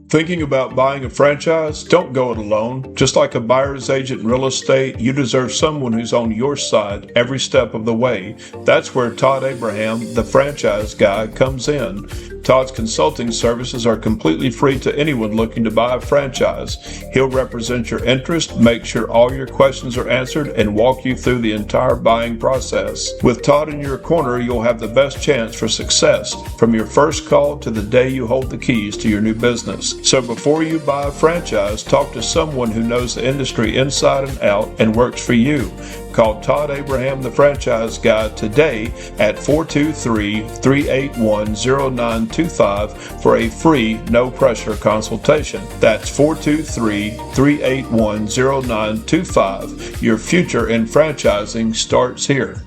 Thinking about buying a franchise? Don't go it alone. Just like a buyer's agent in real estate, you deserve someone who's on your side every step of the way. That's where Todd Abraham, the franchise guy, comes in. Todd's consulting services are completely free to anyone looking to buy a franchise. He'll represent your interest, make sure all your questions are answered, and walk you through the entire buying process. With Todd in your corner, you'll have the best chance for success from your first call to the day you hold the keys to your new business. So before you buy a franchise, talk to someone who knows the industry inside and out and works for you. Call Todd Abraham, the franchise guy, today at 423-381-0925 for a free, no-pressure consultation. That's 423-381-0925. Your future in franchising starts here.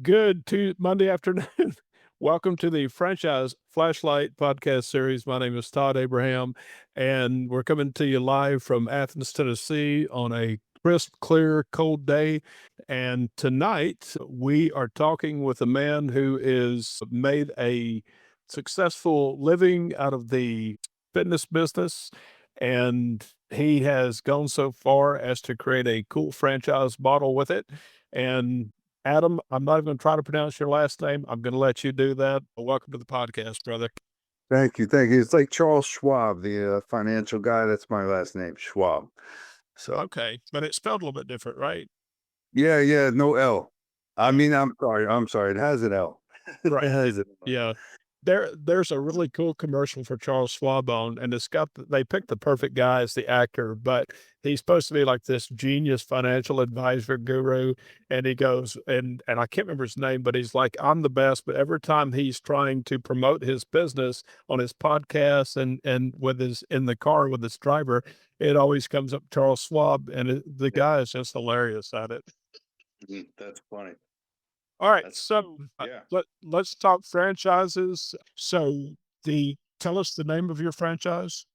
Good Monday afternoon. Welcome to the Franchise Flashlight podcast series. My name is Todd Abraham, and we're coming to you live from Athens, Tennessee on a crisp, clear, cold day. And tonight we are talking with a man who is made a successful living out of the fitness business, and he has gone so far as to create a cool franchise model with it. And Adam, I'm not even going to try to pronounce your last name. I'm going to let you do that. Welcome to the podcast, brother. Thank you. It's like Charles Schwab, the financial guy. That's my last name, Schwab. So Okay, but it's spelled a little bit different, right? yeah, no L. I mean, I'm sorry. It has an L. Right. It has an L. Yeah. There's a really cool commercial for Charles Schwab on, and they picked the perfect guy as the actor, but he's supposed to be like this genius financial advisor guru. And he goes, and I can't remember his name, but he's like, I'm the best. But every time he's trying to promote his business on his podcast and with his in the car with his driver, it always comes up Charles Schwab, and the guy is just hilarious at it. That's funny. All right, so let's talk franchises. So tell us the name of your franchise.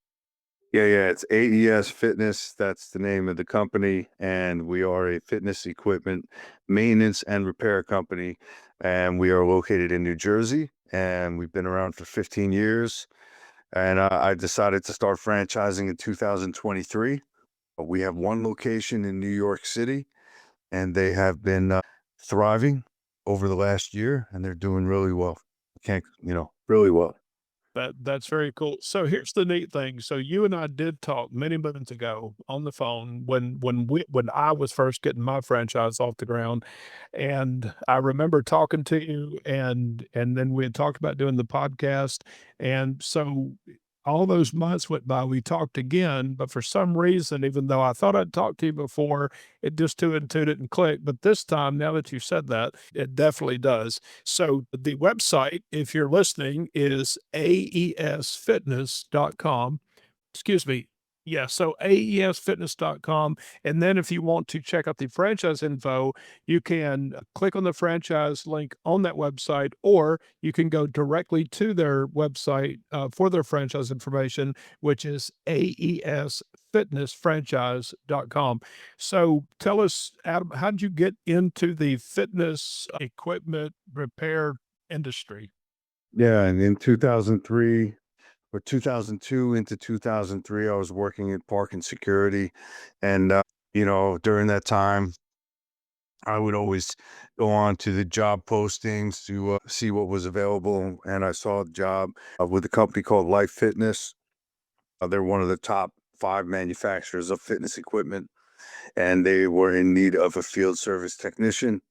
Yeah. It's AES Fitness. That's the name of the company, and we are a fitness equipment maintenance and repair company, and we are located in New Jersey, and we've been around for 15 years. And I decided to start franchising in 2023. We have one location in New York City, and they have been thriving over the last year, and they're doing really well. Really well. That's very cool. So here's the neat thing. So you and I did talk many minutes ago on the phone when I was first getting my franchise off the ground, and I remember talking to you, and then we had talked about doing the podcast, and so all those months went by. We talked again, but for some reason, even though I thought I'd talked to you before, it just two and two didn't click. But this time, now that you said that, it definitely does. So the website, if you're listening, is aesfitness.com. Excuse me. Yeah, so aesfitness.com. And then if you want to check out the franchise info, you can click on the franchise link on that website, or you can go directly to their website for their franchise information, which is aesfitnessfranchise.com. So tell us, Adam, how did you get into the fitness equipment repair industry? Yeah, and in 2003 or 2002 into 2003, I was working in parking security, and during that time, I would always go on to the job postings to see what was available, and I saw a job with a company called Life Fitness. They're one of the top 5 manufacturers of fitness equipment, and they were in need of a field service technician.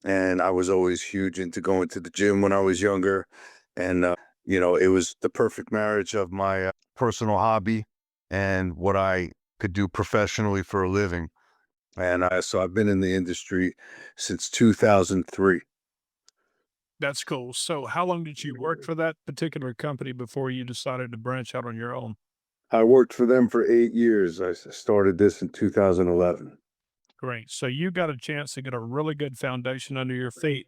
And I was always huge into going to the gym when I was younger, and it was the perfect marriage of my personal hobby and what I could do professionally for a living. And so I've been in the industry since 2003. That's cool. So how long did you work for that particular company before you decided to branch out on your own? I worked for them for 8 years. I started this in 2011. Great. So you got a chance to get a really good foundation under your feet.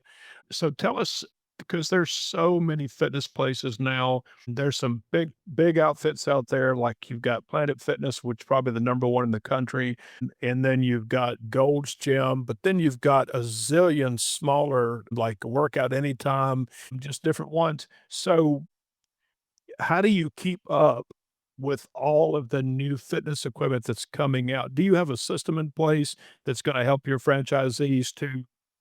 So tell us, because there's so many fitness places now. There's some big outfits out there, like you've got Planet Fitness, which is probably the number one in the country. And then you've got Gold's Gym, but then you've got a zillion smaller, like Workout Anytime, just different ones. So how do you keep up with all of the new fitness equipment that's coming out? Do you have a system in place that's going to help your franchisees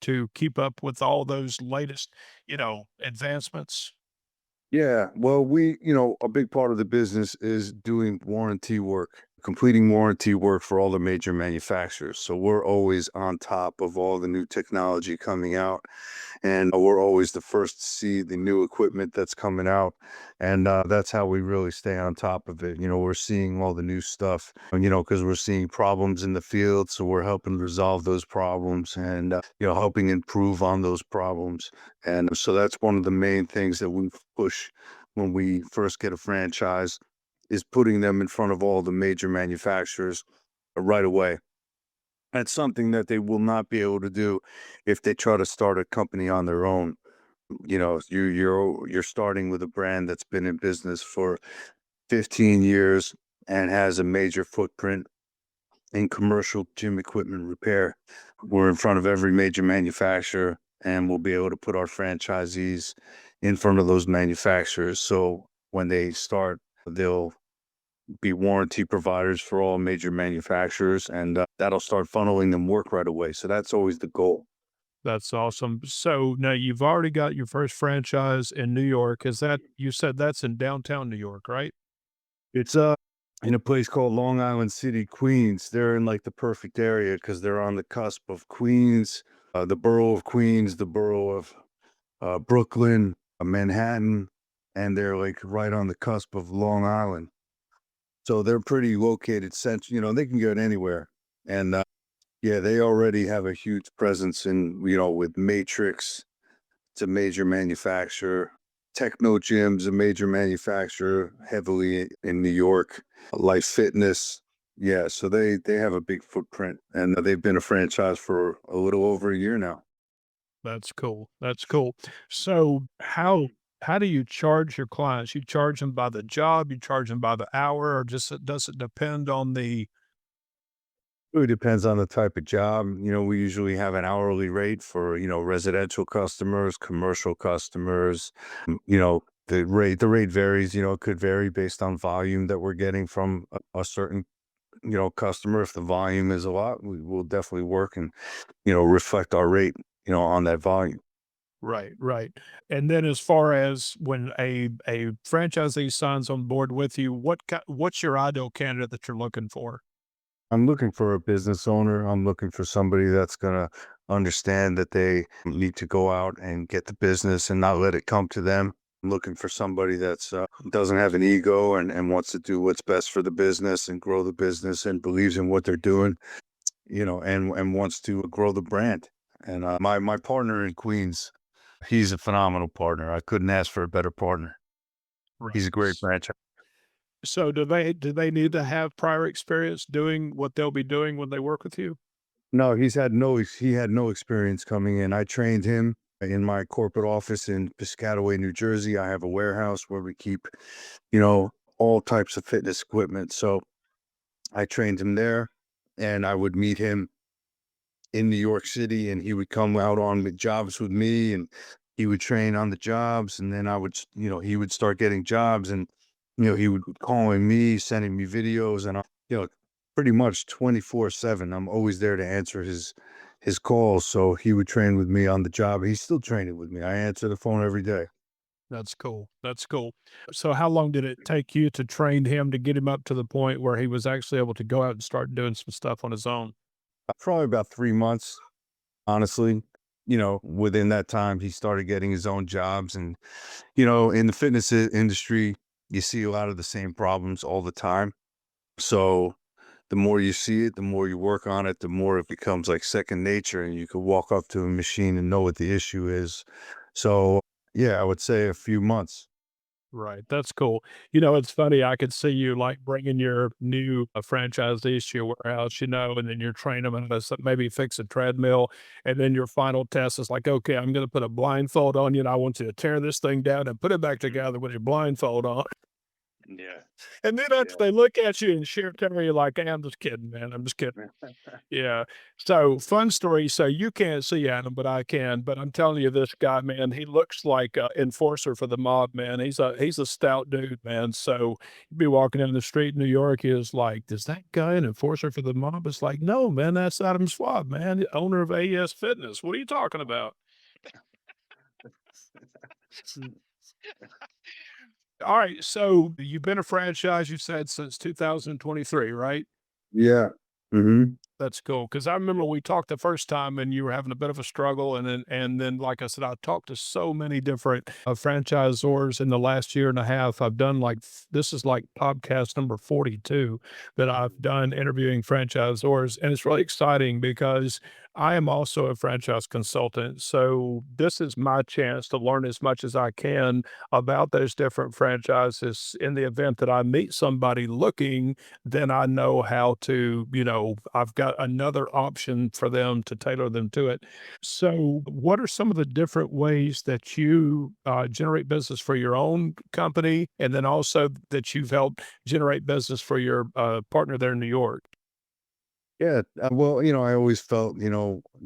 to keep up with all those latest, advancements? Yeah, well, a big part of the business is doing warranty work, completing warranty work for all the major manufacturers. So we're always on top of all the new technology coming out, and we're always the first to see the new equipment that's coming out. And that's how we really stay on top of it. We're seeing all the new stuff, because we're seeing problems in the field. So we're helping resolve those problems and, helping improve on those problems. And so that's one of the main things that we push when we first get a franchise is putting them in front of all the major manufacturers right away. That's something that they will not be able to do if they try to start a company on their own. You're starting with a brand that's been in business for 15 years and has a major footprint in commercial gym equipment repair. We're in front of every major manufacturer, and we'll be able to put our franchisees in front of those manufacturers. So when they start, they'll be warranty providers for all major manufacturers, and that'll start funneling them work right away. So that's always the goal. That's awesome. So now you've already got your first franchise in New York. Is that, you said that's in downtown New York, right? It's in a place called Long Island City, Queens. They're in like the perfect area because they're on the cusp of Queens, the borough of Queens, the borough of Brooklyn, Manhattan, and they're like right on the cusp of Long Island. So they're pretty located they can get anywhere. And yeah, they already have a huge presence with Matrix, it's a major manufacturer. Techno Gym's a major manufacturer heavily in New York. Life Fitness. Yeah, so they have a big footprint and they've been a franchise for a little over a year now. That's cool. That's cool. So how do you charge your clients? You charge them by the job, you charge them by the hour, or just does it depend on the Really depends on the type of job. We usually have an hourly rate for, residential customers, commercial customers. The rate varies, it could vary based on volume that we're getting from a certain, customer. If the volume is a lot, we will definitely work and, reflect our rate, on that volume. right, right. And then as far as when a franchisee signs on board with you, what's your ideal candidate that you're looking for? I'm looking for a business owner. I'm looking for somebody that's going to understand that they need to go out and get the business and not let it come to them. I'm looking for somebody that's doesn't have an ego and wants to do what's best for the business and grow the business and believes in what they're doing, and wants to grow the brand. And my partner in Queens, he's a phenomenal partner. I couldn't ask for a better partner. He's a great Right. franchise. So do they need to have prior experience doing what they'll be doing when they work with you? No, he had no experience coming in. I trained him in my corporate office in Piscataway, New Jersey. I have a warehouse where we keep, you know, all types of fitness equipment. So I trained him there, and I would meet him in New York City, and he would come out on the jobs with me, and he would train on the jobs, and then he would start getting jobs, and he would be calling me, sending me videos, and pretty much 24/7. I'm always there to answer his calls. So he would train with me on the job. He's still training with me. I answer the phone every day. That's cool. That's cool. So how long did it take you to train him to get him up to the point where he was actually able to go out and start doing some stuff on his own? Probably about 3 months, honestly. Within that time, he started getting his own jobs. And, in the fitness industry, you see a lot of the same problems all the time. So the more you see it, the more you work on it, the more it becomes like second nature, and you could walk up to a machine and know what the issue is. So, yeah, I would say a few months. Right. That's cool. It's funny. I could see you like bringing your new franchisees to your warehouse, and then you're training them and maybe fix a treadmill. And then your final test is like, okay, I'm going to put a blindfold on you and I want you to tear this thing down and put it back together with your blindfold on. Yeah. And then after Yeah. they look at you and tell you like, "Hey, I'm just kidding, man. I'm just kidding." Yeah. So fun story. So you can't see Adam, but I can. But I'm telling you, this guy, man, he looks like a enforcer for the mob, man. He's a stout dude, man. So you'd be walking down the street in New York, is like, is that guy an enforcer for the mob? It's like, no, man, that's Adam Schwab, man, owner of AES Fitness. What are you talking about? All right. So you've been a franchise, you said, since 2023, right? Yeah. Hmm. That's cool, because I remember we talked the first time and you were having a bit of a struggle, and then, like I said, I talked to so many different, franchisors in the last year and a half. I've done, like this is, like, podcast number 42 that I've done interviewing franchisors, and it's really exciting because I am also a franchise consultant, so this is my chance to learn as much as I can about those different franchises in the event that I meet somebody looking, then I know how to, I've got another option for them to tailor them to it. So, what are some of the different ways that you generate business for your own company, and then also that you've helped generate business for your partner there in New York? Yeah, well, I always felt,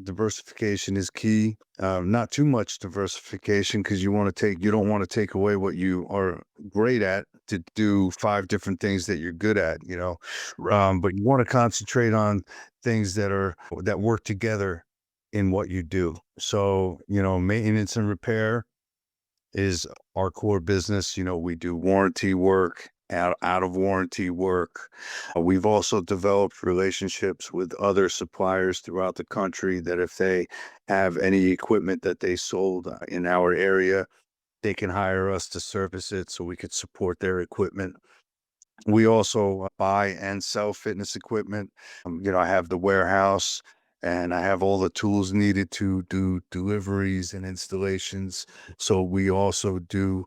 diversification is key. Not too much diversification because you don't want to take away what you are great at to do five different things that you're good at. But you want to concentrate on things that work together in what you do. So, maintenance and repair is our core business. We do warranty work, out of warranty work. We've also developed relationships with other suppliers throughout the country that if they have any equipment that they sold in our area, they can hire us to service it so we could support their equipment. We also buy and sell fitness equipment. I have the warehouse and I have all the tools needed to do deliveries and installations. So we also do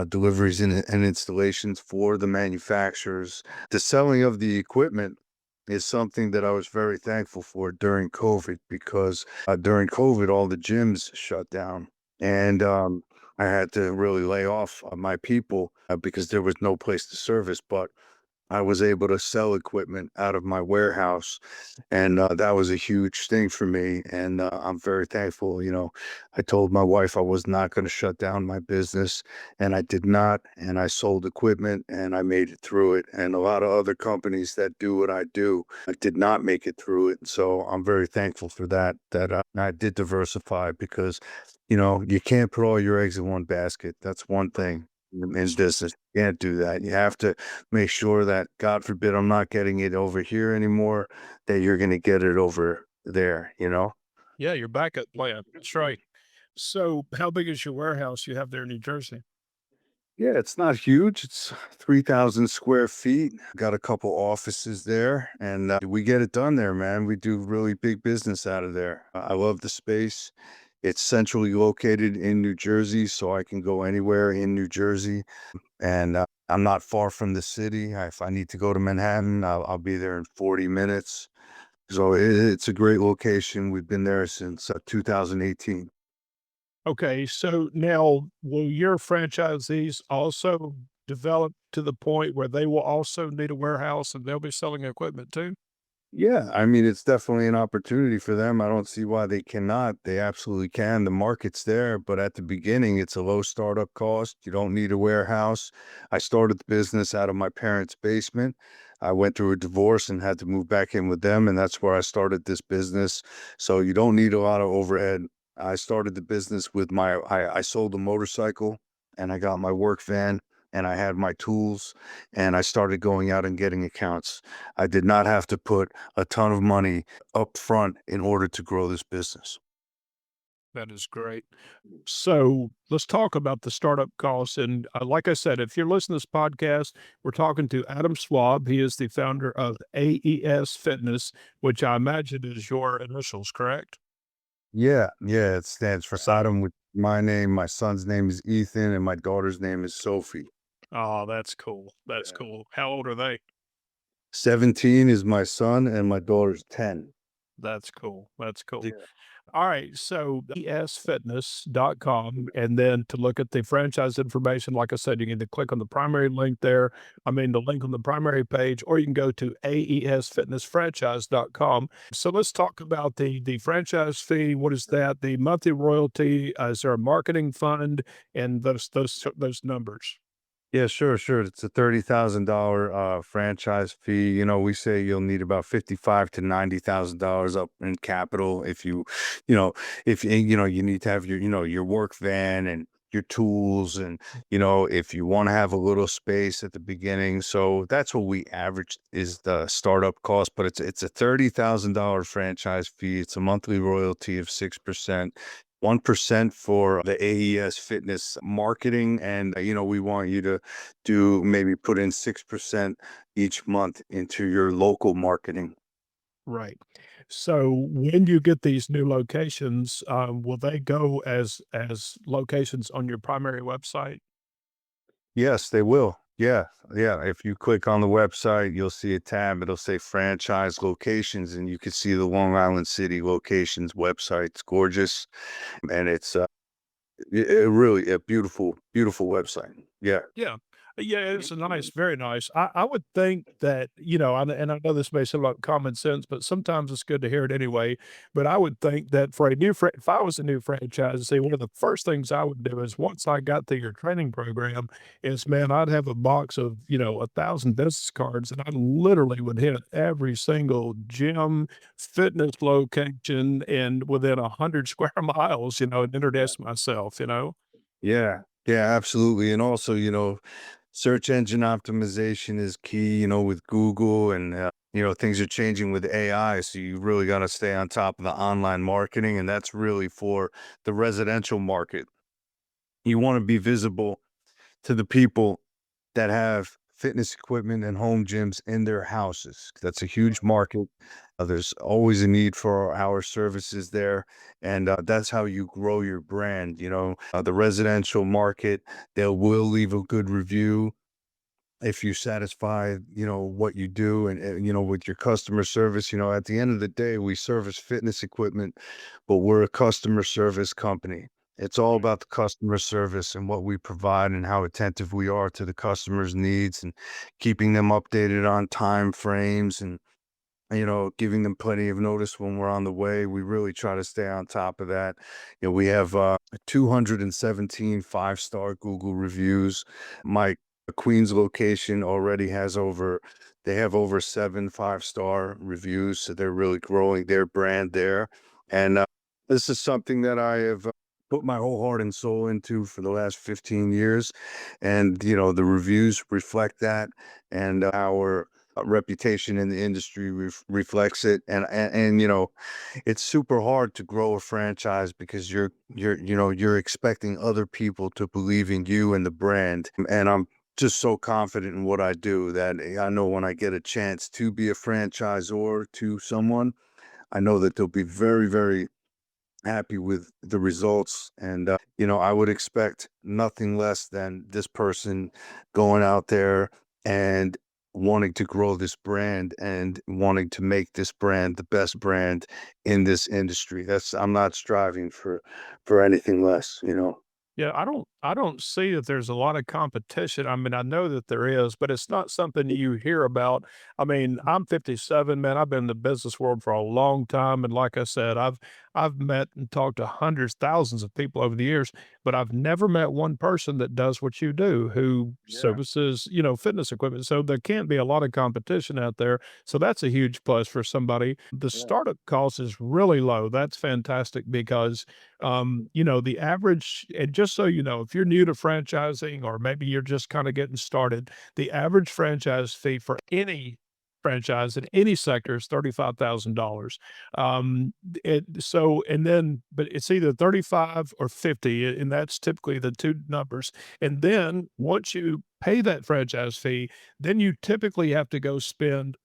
deliveries and installations for the manufacturers. The selling of the equipment is something that I was very thankful for during COVID because during COVID, all the gyms shut down. And I had to really lay off my people because there was no place to service. But I was able to sell equipment out of my warehouse, and that was a huge thing for me. And I'm very thankful. I told my wife I was not going to shut down my business, and I did not. And I sold equipment, and I made it through it. And a lot of other companies that do what I do did not make it through it. So I'm very thankful for that. That I did diversify because, you can't put all your eggs in one basket. That's one thing in business. You can't do that. You have to make sure that, God forbid, I'm not getting it over here anymore, that you're going to get it over there. Yeah, your backup plan. That's right. So, how big is your warehouse you have there in New Jersey? Yeah, it's not huge. It's 3,000 square feet. Got a couple offices there, and we get it done there, man. We do really big business out of there. I love the space. It's centrally located in New Jersey, so I can go anywhere in New Jersey. And I'm not far from the city. If I need to go to Manhattan, I'll be there in 40 minutes. So it's a great location. We've been there since 2018. Okay, so now will your franchisees also develop to the point where they will also need a warehouse and they'll be selling equipment too? Yeah, I mean, it's definitely an opportunity for them. I don't see why they cannot. They absolutely can. The market's there, but at the beginning, it's a low startup cost. You don't need a warehouse. I started the business out of my parents' basement. I went through a divorce and had to move back in with them, and that's where I started this business. So you don't need a lot of overhead. I started the business with I sold a motorcycle and I got my work van and I had my tools and I started going out and getting accounts. I did not have to put a ton of money up front in order to grow this business. That is great. So let's talk about the startup costs. And like I said, if you're listening to this podcast, we're talking to Adam Swab. He is the founder of AES Fitness, which I imagine is your initials, correct? Yeah, yeah, it stands for Adam with my name. My son's name is Ethan, and my daughter's name is Sophie. Oh, that's cool. That's Yeah. cool. How old are they? 17 is my son, and my daughter's 10. That's cool. That's cool. Yeah. All right. So esfitness.com. And then to look at the franchise information, like I said, you can either click on the primary link there. I mean, the link on the primary page, or you can go to aesfitnessfranchise.com. So let's talk about the franchise fee. What is that? The monthly royalty? Is there a marketing fund? And those numbers. Yeah, sure, sure. It's a $30,000 franchise fee. We say you'll need about 55 to $90,000 up in capital if you know, if you need to have your work van and your tools, and if you want to have a little space at the beginning. So that's what we average is the startup cost, but it's a $30,000 franchise fee. It's a monthly royalty of 6%. 1% for the AES fitness marketing. And, we want you to maybe put in 6% each month into your local marketing. Right. So when you get these new locations, will they go as locations on your primary website? Yes, they will. Yeah. Yeah. If you click on the website, you'll see a tab. It'll say franchise locations, and you can see the Long Island City locations website. It's gorgeous. And it's really a beautiful, beautiful website. Yeah. Yeah. Yeah, it's a nice, very nice. I would think that, and I know this may sound like common sense, but sometimes it's good to hear it anyway. But I would think that for a if I was a new franchisee, one of the first things I would do is once I got through your training program, is man, I'd have a box of, 1,000 business cards, and I literally would hit every single gym, fitness location, and within 100 square miles, and introduce myself. Yeah. Yeah, absolutely. And also, search engine optimization is key, with Google, and, things are changing with AI. So you really got to stay on top of the online marketing. And that's really for the residential market. You want to be visible to the people that have fitness equipment and home gyms in their houses. That's a huge market. There's always a need for our services there. And that's how you grow your brand. The residential market, they will leave a good review if you satisfy, what you do, and with your customer service. At the end of the day, we service fitness equipment, but we're a customer service company. It's all about the customer service and what we provide and how attentive we are to the customer's needs, and keeping them updated on time frames, and giving them plenty of notice when we're on the way. We really try to stay on top of that. We have 217 5-star Google reviews. My Queens location already they have over 7 5-star reviews. So they're really growing their brand there. And this is something that I have put my whole heart and soul into for the last 15 years. And, the reviews reflect that. And our reputation in the industry reflects it. And it's super hard to grow a franchise because you're expecting other people to believe in you and the brand. And I'm just so confident in what I do that I know when I get a chance to be a franchisor to someone, I know that they'll be very, very happy with the results. And, I would expect nothing less than this person going out there and wanting to grow this brand and wanting to make this brand the best brand in this industry. I'm not striving for anything less. Yeah, I don't see that there's a lot of competition. I mean, I know that there is, but it's not something you hear about. I mean, I'm 57, man. I've been in the business world for a long time, and like I said, I've met and talked to hundreds, thousands of people over the years, but I've never met one person that does what you do, who Yeah. services, fitness equipment. So there can't be a lot of competition out there. So that's a huge plus for somebody. The Yeah. startup cost is really low. That's fantastic because the average, and just so you know, if you're new to franchising or maybe you're just kind of getting started, the average franchise fee for any franchise in any sector is $35,000. But it's either 35 or 50, and that's typically the two numbers. And then once you pay that franchise fee, then you typically have to go spend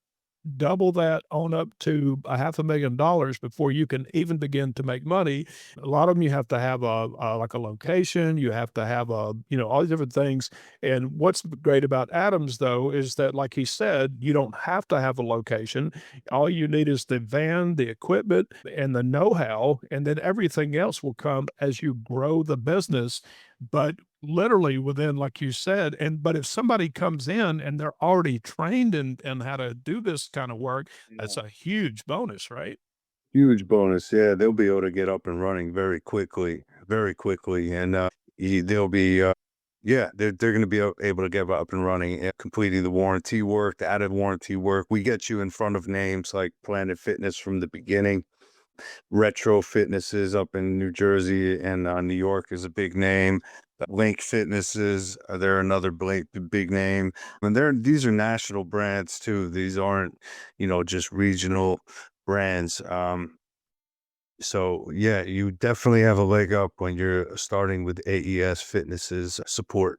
double that on up to a $500,000 before you can even begin to make money. A lot of them, you have to have like a location, you have to have all these different things. And what's great about Adams, though, is that, like he said, you don't have to have a location. All you need is the van, the equipment, and the know-how, and then everything else will come as you grow the business. But literally within, like you said, but if somebody comes in and they're already trained in how to do this kind of work, that's Yeah. a huge bonus, right? Huge bonus. Yeah, they'll be able to get up and running very quickly, and they'll be yeah, they're going to be able to get up and running, and completing the warranty work, the added warranty work. We get you in front of names like Planet Fitness from the beginning. Retro Fitnesses up in New Jersey and New York is a big name. Link Fitnesses, they're another big name, and these are national brands too. These aren't, just regional brands. So yeah, you definitely have a leg up when you're starting with AES Fitness's support.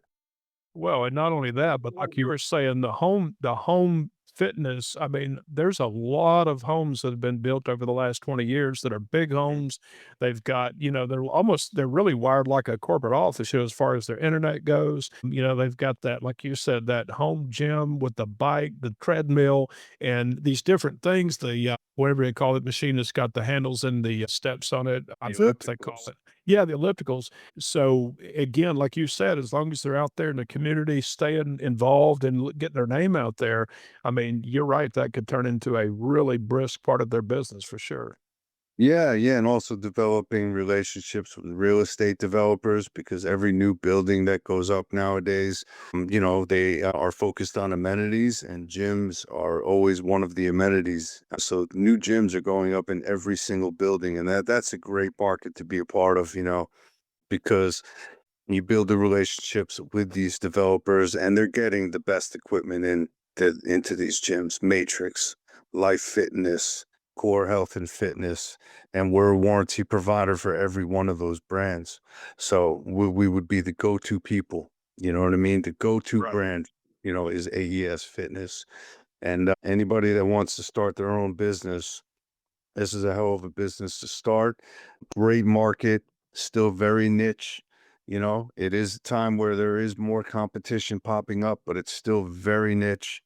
Well, and not only that, but like you were saying, the home fitness, I mean, there's a lot of homes that have been built over the last 20 years that are big homes. They've got, they're really wired like a corporate office, as far as their internet goes. They've got that, like you said, that home gym with the bike, the treadmill, and these different things. The whatever they call it, machine that's got the handles and the steps on it. I forget what they call Ellipticals. it. Yeah, the ellipticals. So again, like you said, as long as they're out there in the community, staying involved and getting their name out there, I mean, you're right. That could turn into a really brisk part of their business for sure. Yeah, yeah, and also developing relationships with real estate developers because every new building that goes up nowadays, they are focused on amenities, and gyms are always one of the amenities. So new gyms are going up in every single building, and that's a great market to be a part of, because you build the relationships with these developers and they're getting the best equipment into these gyms, Matrix, Life Fitness, Core Health and Fitness, and we're a warranty provider for every one of those brands. So we would be the go-to people, you know what I mean? The go-to Right. brand, is AES Fitness. And anybody that wants to start their own business, this is a hell of a business to start. Great market, still very niche. It is a time where there is more competition popping up, but it's still very niche.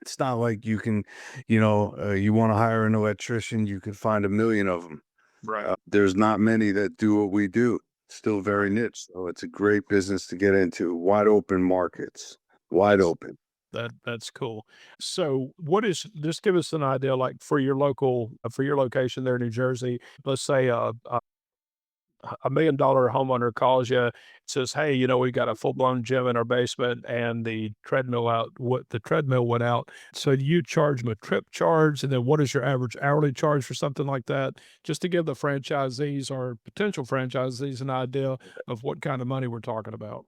It's not like you can, you want to hire an electrician, you can find a million of them. Right. There's not many that do what we do. Still very Right. niche. So it's a great business to get into. Wide open markets, wide That's open. that's cool. So, what is just give us an idea, like for your location there in New Jersey. Let's say $1 million homeowner calls you, says, "Hey, we got a full blown gym in our basement, and the treadmill out. What the treadmill went out. So you charge them a trip charge, and then what is your average hourly charge for something like that? Just to give the franchisees or potential franchisees an idea of what kind of money we're talking about."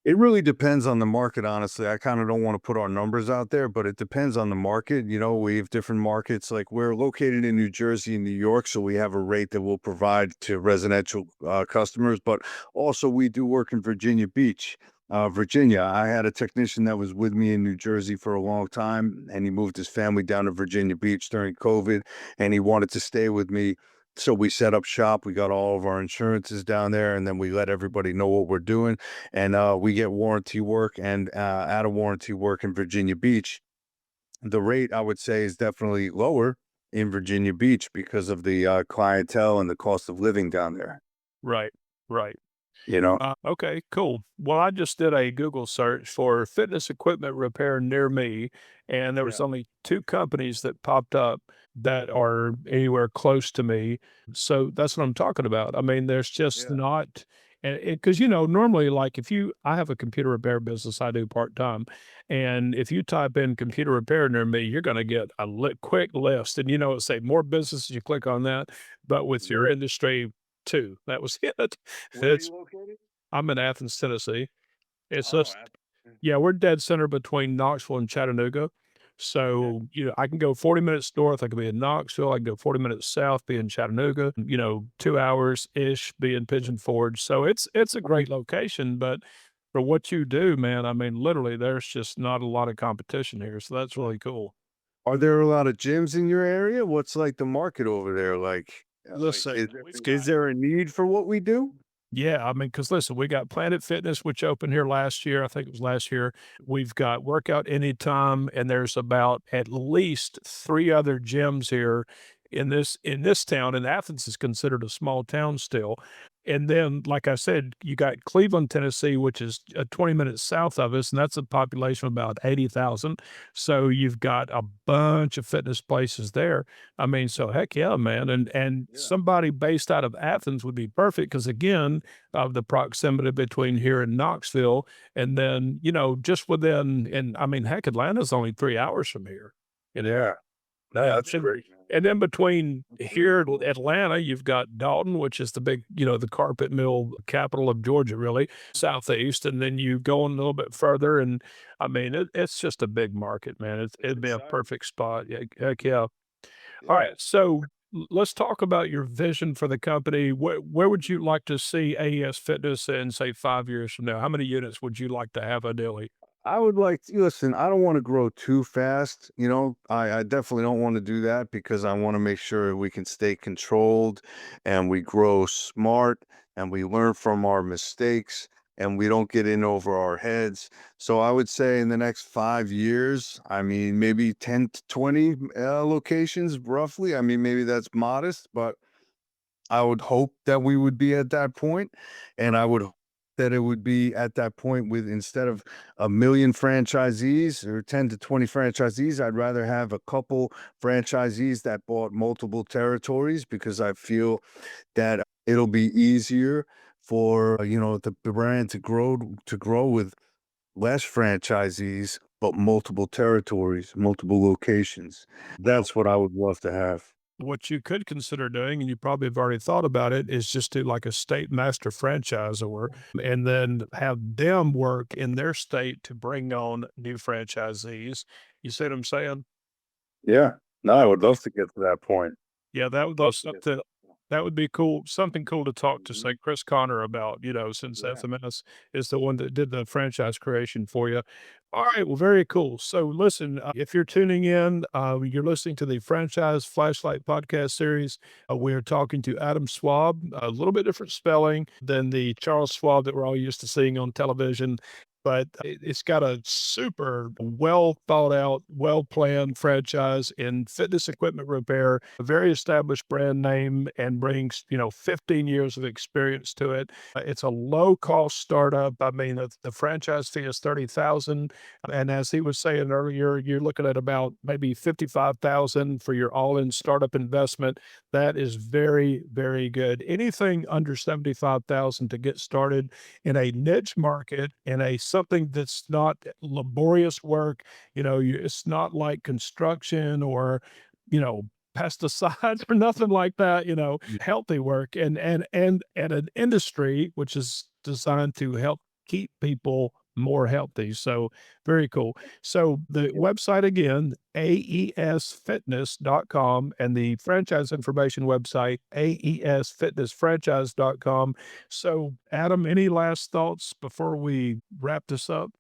It really depends on the market, honestly. I kind of don't want to put our numbers out there, but it depends on the market. We have different markets. Like we're located in New Jersey and New York, so we have a rate that we'll provide to residential customers. But also, we do work in Virginia Beach, Virginia. I had a technician that was with me in New Jersey for a long time, and he moved his family down to Virginia Beach during COVID, and he wanted to stay with me. So we set up shop. We got all of our insurances down there, and then we let everybody know what we're doing, and we get warranty work and out of warranty work in Virginia Beach. The rate I would say is definitely lower in Virginia Beach because of the clientele and the cost of living down there. Right. Right. You know, Okay, cool. Well, I just did a Google search for fitness equipment repair near me, and there was yeah, only two companies that popped up that are anywhere close to me. So that's what I'm talking about. I mean, there's just yeah, not, and because normally, like I have a computer repair business I do part time, and if you type in computer repair near me, you're going to get a quick list, and it'll say more businesses. You click on that, but with your industry, two, that was it. where are It's you located? I'm in Athens, Tennessee. It's Oh, just yeah, we're dead center between Knoxville and Chattanooga. okay. So, I can go 40 minutes north, I could be in Knoxville, I can go 40 minutes south, be in Chattanooga, 2 hours-ish, be in Pigeon Forge. So it's a great location, but for what you do, man, I mean, literally, there's just not a lot of competition here, so that's really cool. Are there a lot of gyms in your area? What's like the market over there like? Listen, Is there a need for what we do? yeah, I mean, because listen, we got Planet Fitness, which opened here last year. I think it was last year. We've got Workout Anytime, and there's about at least three other gyms here in this town. And Athens is considered a small town still. And then, like I said, you got Cleveland, Tennessee, which is 20 minutes south of us, and that's a population of about 80,000. So you've got a bunch of fitness places there. I mean, so heck yeah, man. And Yeah. somebody based out of Athens would be perfect because again, of the proximity between here and Knoxville. And then, just within, and I mean, heck, Atlanta's only 3 hours from here. You know, Yeah. No, yeah. that's great. And then between here and Atlanta, you've got Dalton, which is the big, the carpet mill capital of Georgia, really, southeast. And then you go on a little bit further. And I mean, it's just a big market, man. It'd be a Exciting. perfect spot. Yeah, heck yeah. All Yeah. right. So let's talk about your vision for the company. Where would you like to see AES Fitness in, say, 5 years from now? How many units would you like to have ideally? I would like to listen. I don't want to grow too fast. I definitely don't want to do that because I want to make sure we can stay controlled and we grow smart and we learn from our mistakes and we don't get in over our heads. So I would say in the next 5 years, I mean, maybe 10 to 20 locations roughly. I mean, maybe that's modest, but I would hope that we would be at that point, and I would hope that it would be at that point with instead of a million franchisees or 10 to 20 franchisees, I'd rather have a couple franchisees that bought multiple territories because I feel that it'll be easier for, the brand to grow with less franchisees, but multiple territories, multiple locations. That's what I would love to have. What you could consider doing, and you probably have already thought about it, is just do like a state master franchisor and then have them work in their state to bring on new franchisees. You see what I'm saying? Yeah. No, I would love to get to that point. Yeah, that would Love those to get something that would be cool. Something cool to talk to, Mhm. say, Chris Connor about, since Yeah. FMS is the one that did the franchise creation for you. All right, well, very cool. So, listen, if you're tuning in, you're listening to the Franchise Flashlight podcast series. We're talking to Adam Swab, a little bit different spelling than the Charles Schwab that we're all used to seeing on television. But it's got a super well thought out, well planned franchise in fitness equipment repair, a very established brand name, and brings 15 years of experience to it. It's a low cost startup. I mean, the franchise fee is 30,000, and as he was saying earlier, you're looking at about maybe 55,000 for your all in startup investment. That is very, very good. Anything under 75,000 to get started in a niche market, in a something that's not laborious work. It's not like construction or, you know, pesticides or nothing like that. Healthy work and an industry which is designed to help keep people more healthy. So very cool. So the website again, aesfitness.com, and the franchise information website, aesfitnessfranchise.com. So, Adam, any last thoughts before we wrap this up?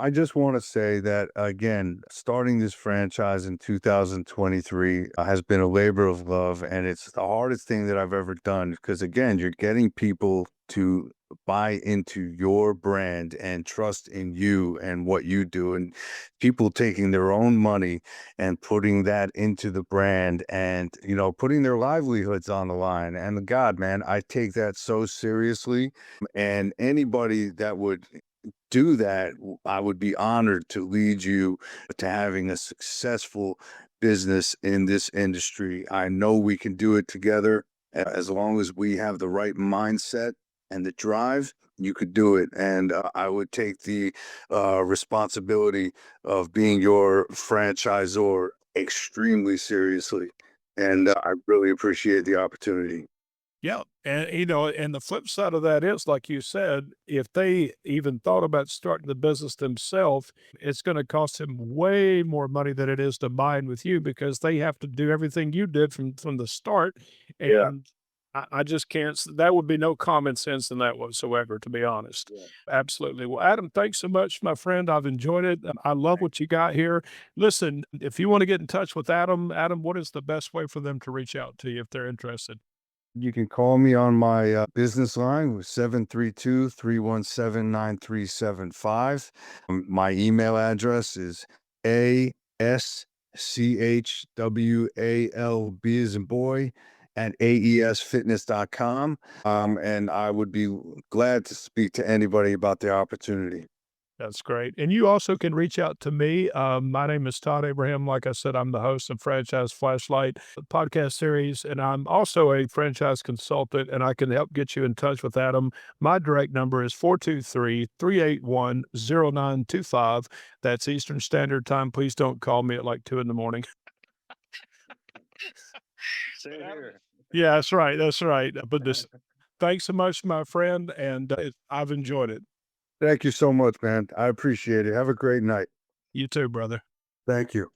I just want to say that again, starting this franchise in 2023 has been a labor of love, and it's the hardest thing that I've ever done because again, you're getting people to buy into your brand and trust in you and what you do, and people taking their own money and putting that into the brand and putting their livelihoods on the line. And God, man, I take that so seriously, and anybody that would do that, I would be honored to lead you to having a successful business in this industry. I know we can do it together as long as we have the right mindset and the drive. You could do it, and I would take the responsibility of being your franchisor extremely seriously. And I really appreciate the opportunity. Yeah. And the flip side of that is, like you said, if they even thought about starting the business themselves, it's going to cost them way more money than it is to buy in with you because they have to do everything you did from the start. Yeah. And I just can't. That would be no common sense in that whatsoever, to be honest. Yeah. Absolutely. Well, Adam, thanks so much, my friend. I've enjoyed it. I love what you got here. Listen, if you want to get in touch with Adam, what is the best way for them to reach out to you if they're interested? You can call me on my business line with 732-317-9375. My email address is ASCHWALB as in boy at AESfitness.com. And I would be glad to speak to anybody about the opportunity. That's great. And you also can reach out to me. My name is Todd Abraham. Like I said, I'm the host of Franchise Flashlight podcast series, and I'm also a franchise consultant, and I can help get you in touch with Adam. My direct number is 423-381-0925. That's Eastern Standard Time. Please don't call me at like 2 in the morning. Same here. Yeah, that's right. That's right. But thanks so much, my friend, and I've enjoyed it. Thank you so much, man. I appreciate it. Have a great night. You too, brother. Thank you.